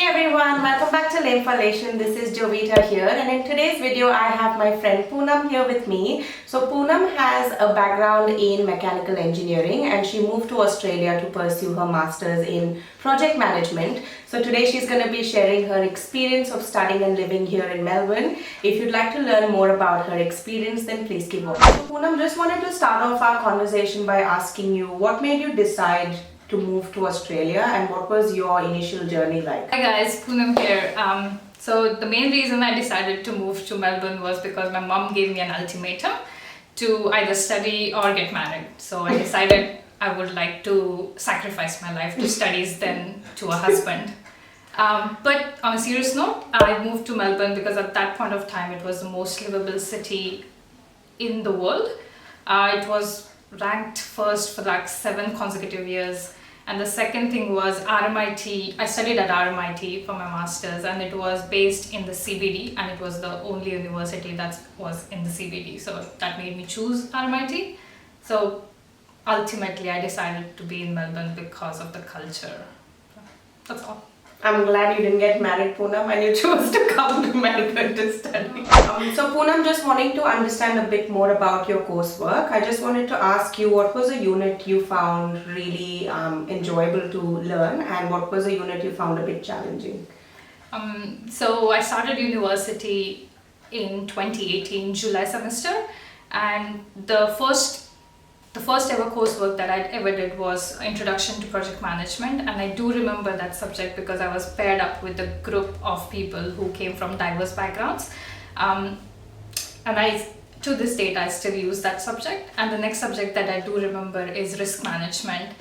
Hey everyone, welcome back to Lame Foundation. This is Jovita here, and in today's video I have my friend Poonam here with me. So Poonam has a background in mechanical engineering and she moved to Australia to pursue her masters in project management. So today she's going to be sharing her experience of studying and living here in Melbourne. If you'd like to learn more about her experience, then please keep watching. So Poonam, just wanted to start off our conversation by asking you what made you decide to move to Australia and what was your initial journey like? Hi guys, Poonam here. So the main reason I decided to move to Melbourne was because my mom gave me an ultimatum to either study or get married. So I decided I would like to sacrifice my life to studies than to a husband. But on a serious note, I moved to Melbourne because at that point of time it was the most livable city in the world. It was ranked first for like 7 consecutive years. And the second thing was RMIT. I studied at RMIT for my masters and it was based in the CBD and it was the only university that was in the CBD. So that made me choose RMIT. So ultimately I decided to be in Melbourne because of the culture. That's all. I'm glad you didn't get married, Poonam, and you chose to come to Melbourne to study. So Poonam, just wanting to understand a bit more about your coursework, I just wanted to ask you what was a unit you found really enjoyable to learn and what was a unit you found a bit challenging? So I started university in 2018 July semester, and the first ever coursework that I ever did was Introduction to Project Management, and I do remember that subject because I was paired up with a group of people who came from diverse backgrounds, and to this date I still use that subject. And the next subject that I do remember is Risk Management.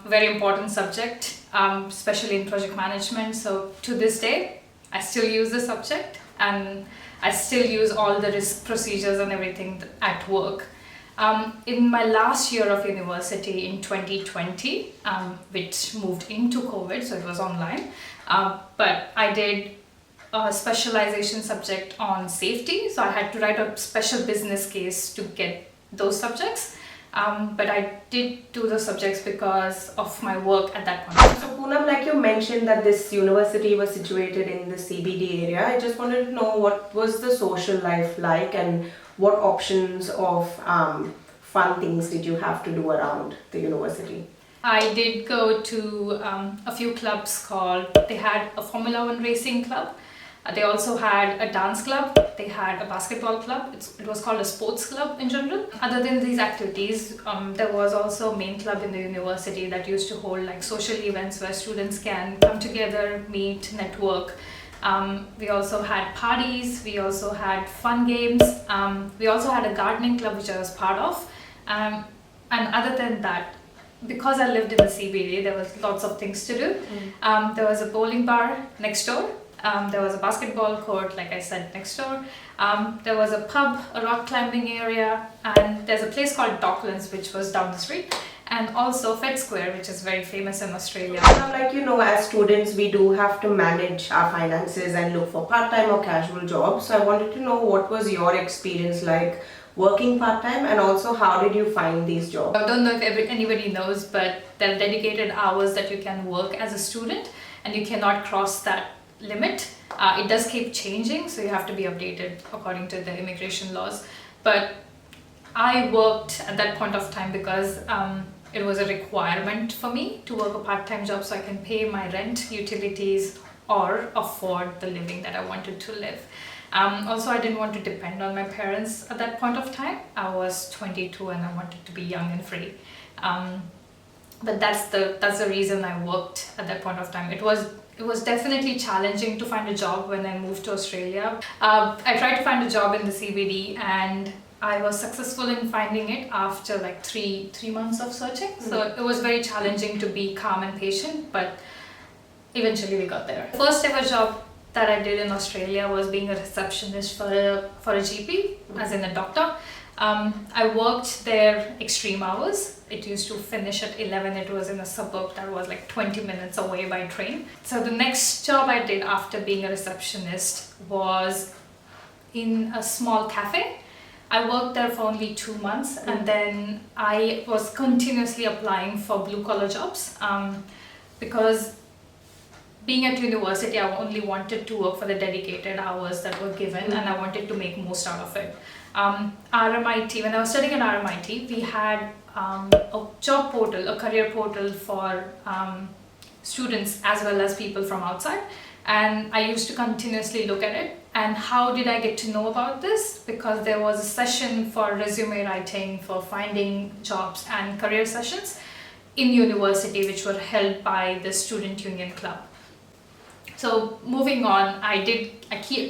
Very important subject, especially in project management. So to this day I still use the subject and I still use all the risk procedures and everything at work. In my last year of university in 2020, which moved into COVID, so it was online, but I did a specialization subject on safety, so I had to write a special business case to get those subjects. But I did do those subjects because of my work at that point. So Poonam, like you mentioned that this university was situated in the CBD area, I just wanted to know what was the social life like and what options of fun things did you have to do around the university? I did go to a few clubs they had a Formula 1 racing club. They also had a dance club, they had a basketball club, it was called a sports club in general. Other than these activities, there was also a main club in the university that used to hold like social events where students can come together, meet, network. We also had parties, we also had fun games, we also had a gardening club which I was part of. And other than that, because I lived in the CBD, there was lots of things to do. There was a bowling bar next door. There was a basketball court, like I said, next door. There was a pub, a rock climbing area, and there's a place called Docklands which was down the street, and also Fed Square, which is very famous in Australia. Like as students we do have to manage our finances and look for part-time or casual jobs. So I wanted to know what was your experience like working part-time and also how did you find these jobs? I don't know if anybody knows, but there are dedicated hours that you can work as a student and you cannot cross that limit. It does keep changing, so you have to be updated according to the immigration laws. But I worked at that point of time because it was a requirement for me to work a part-time job so I can pay my rent, utilities, or afford the living that I wanted to live. Also, I didn't want to depend on my parents at that point of time. I was 22 and I wanted to be young and free. But that's the reason I worked at that point of time. It was definitely challenging to find a job when I moved to Australia. I tried to find a job in the CBD and I was successful in finding it after like three months of searching. So it was very challenging to be calm and patient, but eventually we got there. First ever job that I did in Australia was being a receptionist for a GP, as in a doctor. I worked there extreme hours. It used to finish at 11. It was in a suburb that was like 20 minutes away by train. So the next job I did after being a receptionist was in a small cafe. I worked there for only 2 months and then I was continuously applying for blue collar jobs because being at university, I only wanted to work for the dedicated hours that were given, and I wanted to make most out of it. RMIT, when I was studying at RMIT, we had a job portal, a career portal for students as well as people from outside, and I used to continuously look at it. And how did I get to know about this? Because there was a session for resume writing, for finding jobs, and career sessions in university, which were held by the Student Union Club. So moving on, I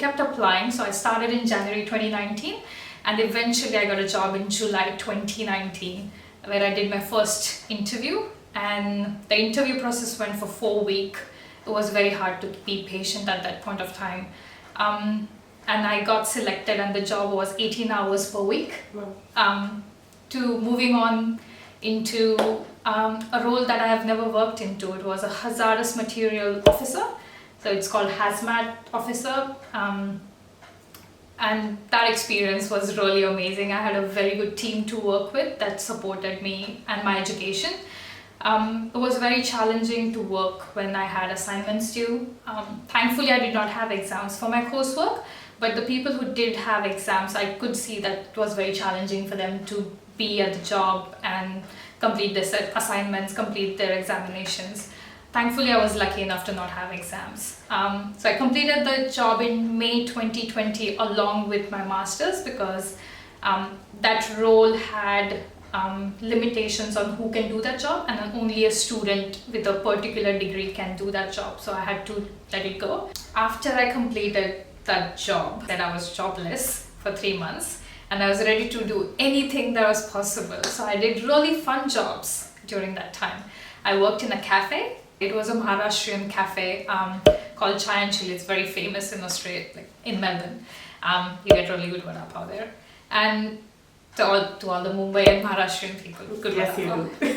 kept applying. So I started in January 2019, and eventually I got a job in July 2019, where I did my first interview. And the interview process went for 4 weeks. It was very hard to be patient at that point of time. And I got selected, and the job was 18 hours per week. To moving on into a role that I have never worked into. It was a hazardous material officer. So it's called hazmat officer. And that experience was really amazing. I had a very good team to work with that supported me and my education. It was very challenging to work when I had assignments due. Thankfully, I did not have exams for my coursework, but the people who did have exams, I could see that it was very challenging for them to be at the job and complete their assignments, complete their examinations. Thankfully, I was lucky enough to not have exams. So I completed the job in May 2020 along with my master's, because that role had limitations on who can do that job, and then only a student with a particular degree can do that job. So I had to let it go. After I completed that job, then I was jobless for 3 months, and I was ready to do anything that was possible. So I did really fun jobs during that time. I worked in a cafe. It was a Maharashtrian cafe called Chai and Chili. It's very famous in Australia, like in Melbourne. You get really good vada pav there. And to all the Mumbai and Maharashtrian people, good Yes, vada you pav. do.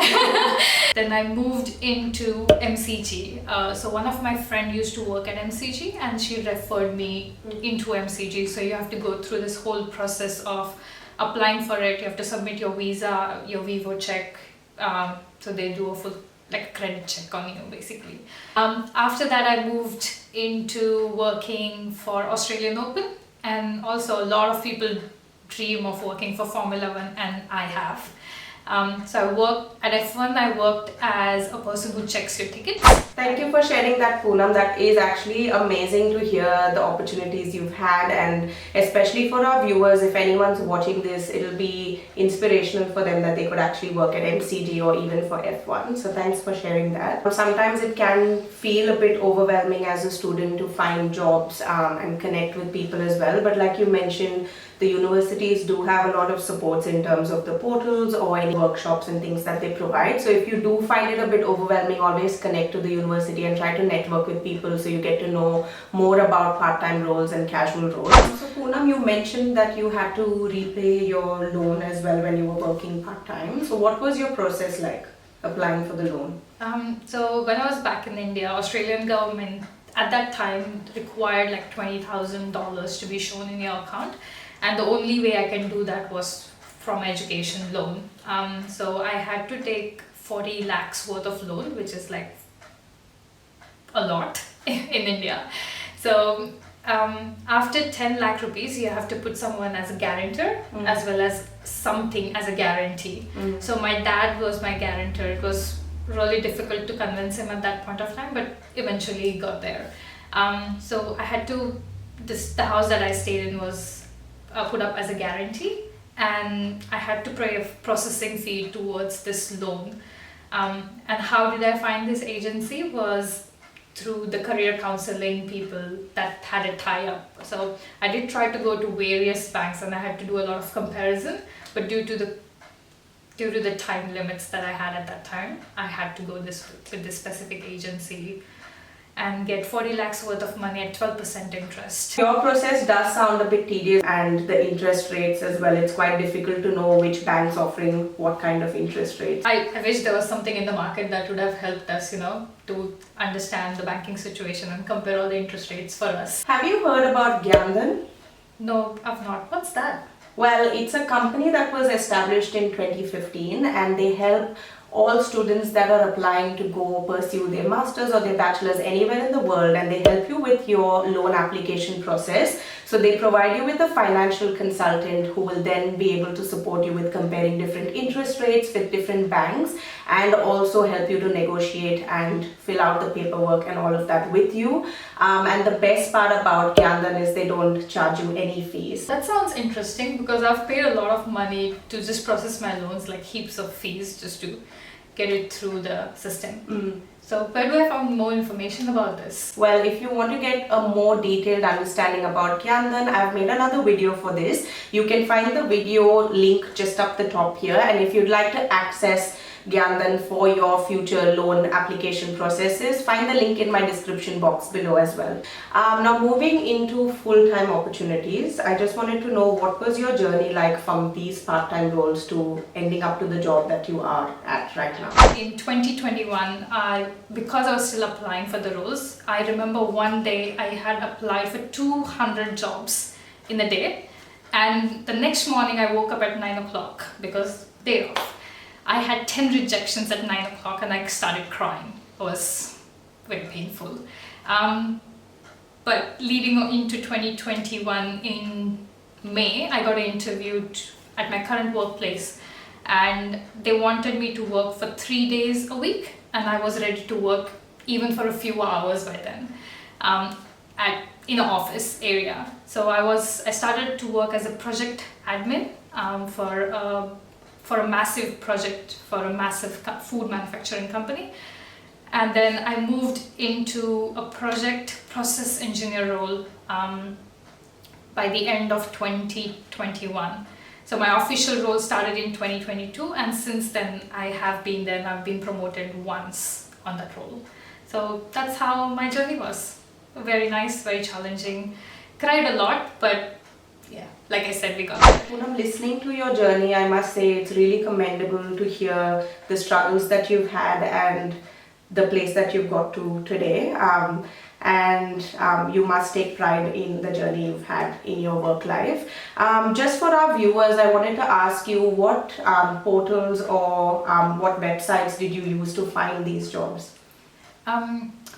Then I moved into MCG. So one of my friends used to work at MCG, and she referred me into MCG. So you have to go through this whole process of applying for it. You have to submit your visa, your Vivo check. So they do a full credit check on you, basically. After that, I moved into working for Australian Open, and also a lot of people dream of working for Formula One, and I have. So I worked at F1. I worked as a person who checks your tickets. Thank you for sharing that, Poonam. That is actually amazing to hear the opportunities you've had, and especially for our viewers, if anyone's watching this, it'll be inspirational for them that they could actually work at MCG or even for F1. So thanks for sharing that. Sometimes it can feel a bit overwhelming as a student to find jobs and connect with people as well. But like you mentioned, the universities do have a lot of supports in terms of the portals or any workshops and things that they provide. So if you do find it a bit overwhelming, always connect to the university and try to network with people so you get to know more about part-time roles and casual roles. So Poonam, you mentioned that you had to repay your loan as well when you were working part-time. So what was your process like applying for the loan? So when I was back in India, Australian government at that time required like $20,000 to be shown in your account. And the only way I can do that was from education loan. So I had to take 40 lakhs worth of loan, which is like a lot in India. So after 10 lakh rupees, you have to put someone as a guarantor as well as something as a guarantee. So my dad was my guarantor. It was really difficult to convince him at that point of time, but eventually he got there. So I had to, the house that I stayed in was put up as a guarantee, and I had to pay a processing fee towards this loan. And how did I find this agency was through the career counseling people that had a tie-up. So I did try to go to various banks, and I had to do a lot of comparison, but due to the time limits that I had at that time, I had to go with this specific agency and get 40 lakhs worth of money at 12% interest. Your process does sound a bit tedious, and the interest rates as well. It's quite difficult to know which bank's offering what kind of interest rates. I wish there was something in the market that would have helped us, to understand the banking situation and compare all the interest rates for us. Have you heard about Gyandan? No, I've not. What's that? Well, it's a company that was established in 2015, and they help all students that are applying to go pursue their masters or their bachelors anywhere in the world, and they help you with your loan application process. So they provide you with a financial consultant who will then be able to support you with comparing different interest rates with different banks, and also help you to negotiate and fill out the paperwork and all of that with you. And the best part about Gyandan is they don't charge you any fees. That sounds interesting because I've paid a lot of money to just process my loans, like heaps of fees just to get it through the system. So where do I find more information about this? Well, if you want to get a more detailed understanding about Gyandan, I've made another video for this. You can find the video link just up the top here, and if you'd like to access Gyandan for your future loan application processes, find the link in my description box below as well. Now moving into full-time opportunities, I just wanted to know what was your journey like from these part-time roles to ending up to the job that you are at right now? In 2021, because I was still applying for the roles, I remember one day I had applied for 200 jobs in a day, and the next morning I woke up at 9 o'clock because day off. I had 10 rejections at 9 o'clock and I started crying. It was very painful. But leading into 2021 in May, I got interviewed at my current workplace, and they wanted me to work for 3 days a week, and I was ready to work even for a few hours by then in an office area. So I started to work as a project admin for a massive project for a massive food manufacturing company. And then I moved into a project process engineer role by the end of 2021. So my official role started in 2022, and since then I have been there and I've been promoted once on that role. So that's how my journey was. Very nice, very challenging. Cried a lot, but yeah, like I said, we got it. Poonam, listening to your journey, I must say it's really commendable to hear the struggles that you've had and the place that you've got to today. You must take pride in the journey you've had in your work life. Just for our viewers, I wanted to ask you what portals or what websites did you use to find these jobs?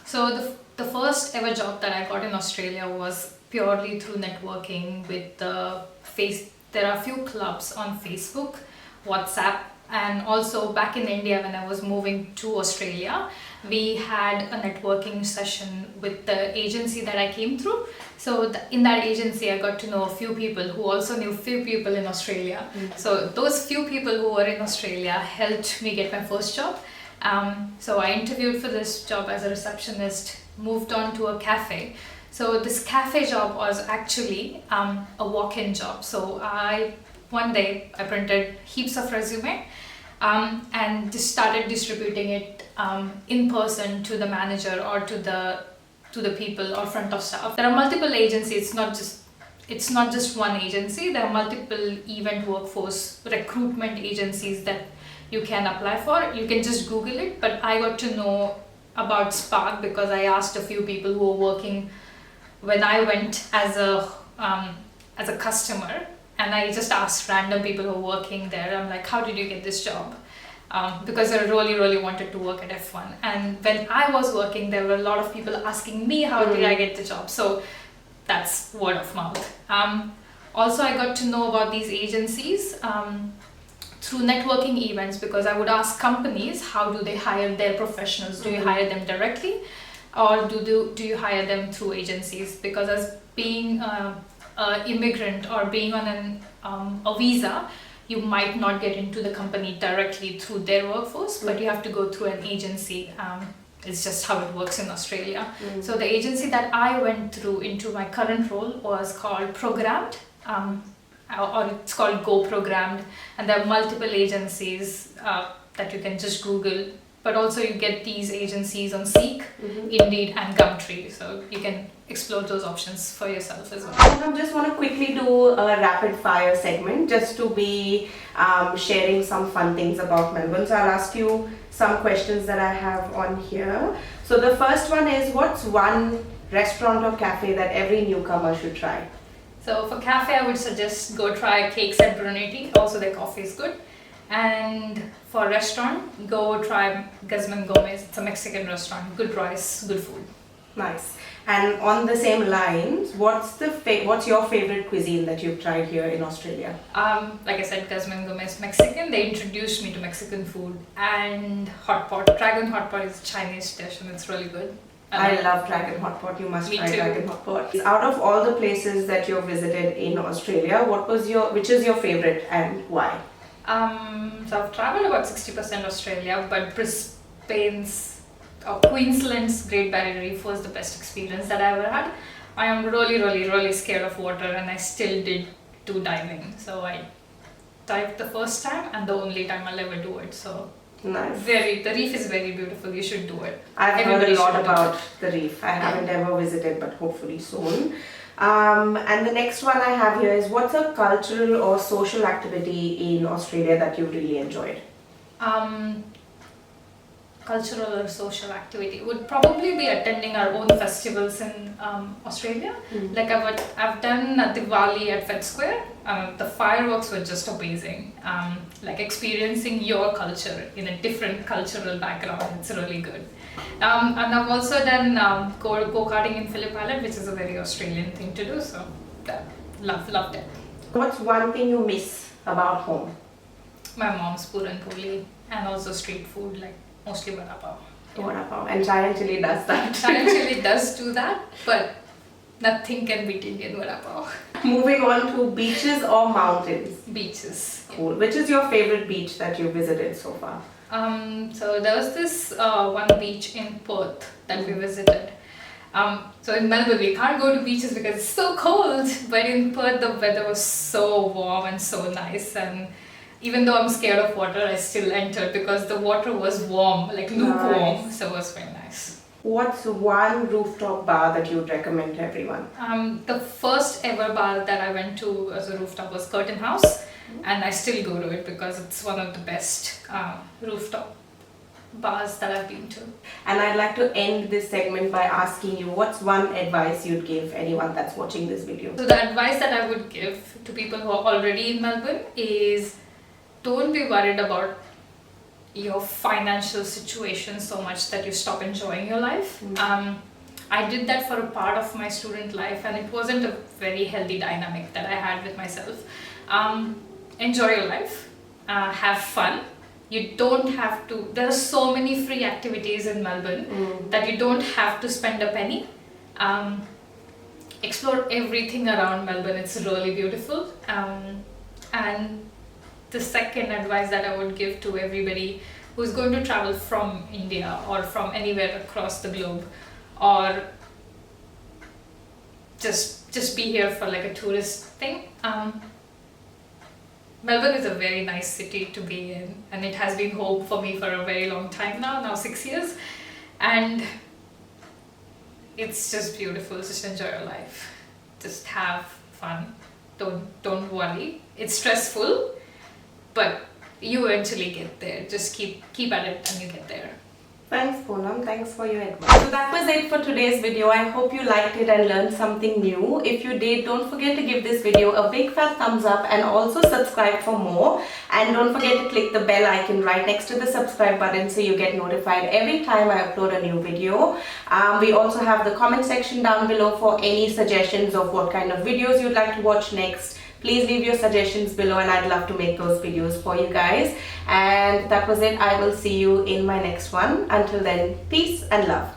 So the first ever job that I got in Australia was purely through networking with there are a few clubs on Facebook, WhatsApp, and also back in India when I was moving to Australia, we had a networking session with the agency that I came through. So in that agency I got to know a few people who also knew few people in Australia. So those few people who were in Australia helped me get my first job. So I interviewed for this job as a receptionist, moved on to a cafe. So this cafe job was actually a walk-in job. So one day I printed heaps of resume and just started distributing it in person to the manager or to the people or front of staff. There are multiple agencies. It's not just one agency. There are multiple event workforce recruitment agencies that you can apply for. You can just Google it. But I got to know about Spark because I asked a few people who were working when I went as a customer, and I just asked random people who were working there. I'm like, how did you get this job? Because I really wanted to work at F1. And when I was working, there were a lot of people asking me how did I get the job. So that's word of mouth. Also, I got to know about these agencies through networking events because I would ask companies, how do they hire their professionals? Do you hire them directly? Or do you hire them through agencies? Because as being an immigrant or being on a visa, you might not get into the company directly through their workforce, but you have to go through an agency. It's just how it works in Australia. So the agency that I went through into my current role was called Programmed, or it's called Go Programmed, and there are multiple agencies that you can just Google. But also you get these agencies on Seek, Indeed and Gumtree, so you can explore those options for yourself as well. I just want to quickly do a rapid fire segment just to be sharing some fun things about Melbourne. So I'll ask you some questions that I have on here. So the first one is, what's one restaurant or cafe that every newcomer should try? So for cafe, I would suggest go try Cakes at Bruneti. Also their coffee is good. And for restaurant, go try Guzman Gomez. It's a Mexican restaurant. Good rice, good food. Nice. And on the same lines, what's your favorite cuisine that you've tried here in Australia? Like I said, Guzman Gomez Mexican. They introduced me to Mexican food. And hot pot. Dragon hot pot is a Chinese dish and it's really good. I love Dragon Hot Pot. You must Me try too. Dragon Hot Pot. Out of all the places that you've visited in Australia, which is your favorite and why? So I've traveled about 60% Australia, but Queensland's Great Barrier Reef was the best experience that I ever had. I am really, really, really scared of water, and I still did do diving. So I dived the first time and the only time I'll ever do it. So Nice. the reef is very beautiful. You should do it. I've Everybody heard a lot should do about the reef. I haven't ever visited, but hopefully soon. And the next one I have here is, what's a cultural or social activity in Australia that you really enjoyed? Cultural or social activity would probably be attending our own festivals in Australia. Like I've done Diwali at Fed Square. The fireworks were just amazing. Like experiencing your culture in a different cultural background, it's really good. And I've also done go-karting in Phillip Island, which is a very Australian thing to do. So loved it. What's one thing you miss about home? My mom's puran poli and also street food, like mostly vada pav. Vada pav. And chai and chili does that. Chai chili does do that, but nothing can beat Indian vada pav. Moving on to beaches or mountains? Beaches. Cool. Which is your favorite beach that you've visited so far? So there was this one beach in Perth that we visited. So in Melbourne we can't go to beaches because it's so cold, but in Perth the weather was so warm and so nice, and even though I'm scared of water, I still entered because the water was warm, like lukewarm. Nice. So it was very nice. What's one rooftop bar that you'd recommend to everyone? The first ever bar that I went to as a rooftop was Curtin House, and I still go to it because it's one of the best rooftop bars that I've been to. And I'd like to end this segment by asking you, what's one advice you'd give anyone that's watching this video? So the advice that I would give to people who are already in Melbourne is, don't be worried about your financial situation so much that you stop enjoying your life. I did that for a part of my student life, and it wasn't a very healthy dynamic that I had with myself. Enjoy your life, have fun. You don't have to, there are so many free activities in Melbourne that you don't have to spend a penny. Explore everything around Melbourne, it's really beautiful. And the second advice that I would give to everybody who's going to travel from India or from anywhere across the globe, or just be here for like a tourist thing. Melbourne is a very nice city to be in, and it has been home for me for a very long time now 6 years, and it's just beautiful. Just enjoy your life, just have fun, don't worry. It's stressful, but you eventually get there. Just keep at it and you get there. Thanks Poonam, thanks for your advice. So that was it for today's video. I hope you liked it and learned something new. If you did, don't forget to give this video a big fat thumbs up and also subscribe for more. And don't forget to click the bell icon right next to the subscribe button so you get notified every time I upload a new video. We also have the comment section down below for any suggestions of what kind of videos you'd like to watch next. Please leave your suggestions below and I'd love to make those videos for you guys. And that was it. I will see you in my next one. Until then, peace and love.